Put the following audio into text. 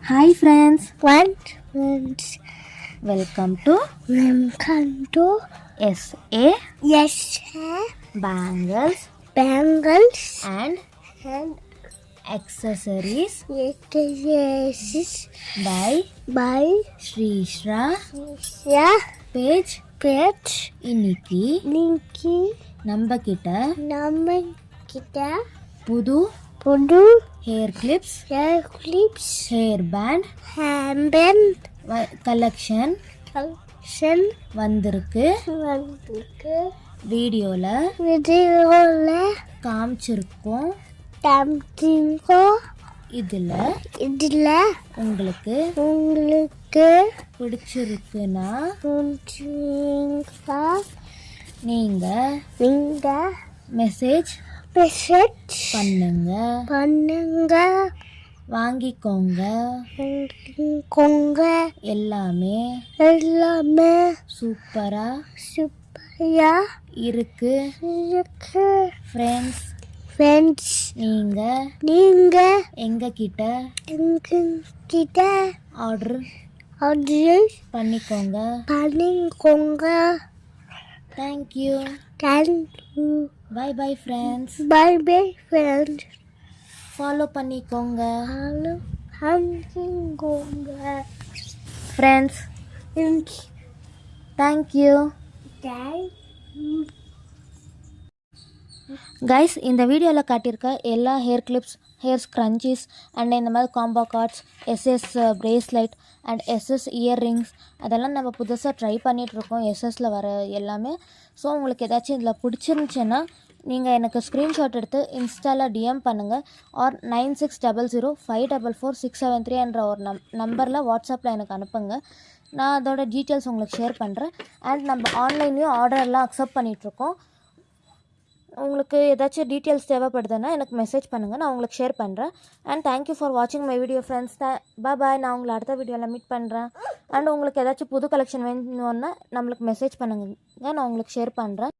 Hi friends, Friends, welcome to SA yes, Bangles bangles and and Accessories necklaces by by Shrishra yeah, page. pet, இன்னைக்கு Ninky, நம்ம கிட்ட Namakita, புது Pudu, hair clips, hair clips, hair band handband, collection collection, வந்திருக்கு. வீடியோவில் videoல காமிச்சிருக்கோம். tamtingo, இதில் இதுல உங்களுக்கு உங்களுக்கு பிடிச்சிருக்குன்னா புடிச்சிருந்தா நீங்கள் நீங்க மெசேஜ் மெசேஜ் பண்ணுங்க, வாங்கிக்கோங்க. எல்லாமே எல்லாமே சூப்பரா இருக்கு ஃப்ரெண்ட்ஸ். நீங்க எங்ககிட்ட எங்ககிட்ட ஆர்டர் ஆர்டர் பண்ணிக்கோங்க. Thank you. Bye friends. Bye friends. Follow பண்ணிக்கோங்க ஃப்ரெண்ட்ஸ். Thank you guys. இந்த வீடியோவில் காட்டியிருக்க எல்லா hair clips, hair scrunchies and இந்த மாதிரி combo cards, SS bracelet and SS earrings அதெல்லாம் நம்ம புதுசாக ட்ரை பண்ணிகிட்ருக்கோம். எஸ்எஸ்சில் வர எல்லாமே. ஸோ உங்களுக்கு ஏதாச்சும் இதில் பிடிச்சிருந்துச்சின்னா நீங்கள் எனக்கு ஸ்க்ரீன்ஷாட் எடுத்து இன்ஸ்டாவில் டிஎம் பண்ணுங்கள். ஆர் 9600544673 என்ற ஒரு நம்பரில் வாட்ஸ்அப்பில் எனக்கு அனுப்புங்க. நான் அதோட டீட்டெயில்ஸ் உங்களுக்கு ஷேர் பண்ணுறேன். அண்ட் நம்ம ஆன்லைன்லேயும் ஆர்டர்லாம் அக்செப்ட் பண்ணிகிட்ருக்கோம். உங்களுக்கு ஏதாச்சும் டீட்டெயில்ஸ் தேவைப்படுதுன்னா எனக்கு மெசேஜ் பண்ணுங்கள், நான் உங்களுக்கு ஷேர் பண்ணுறேன். அண்ட் தேங்க்யூ ஃபார் வாட்சிங் மை வீடியோ ஃப்ரெண்ட்ஸ். பாய். நான் உங்களை அடுத்த வீடியோவில் மீட் பண்ணுறேன். அண்ட் உங்களுக்கு ஏதாச்சும் புது கலெக்ஷன் வேணும்னா நம்மளுக்கு மெசேஜ் பண்ணுங்க, நான் உங்களுக்கு ஷேர் பண்ணுறேன்.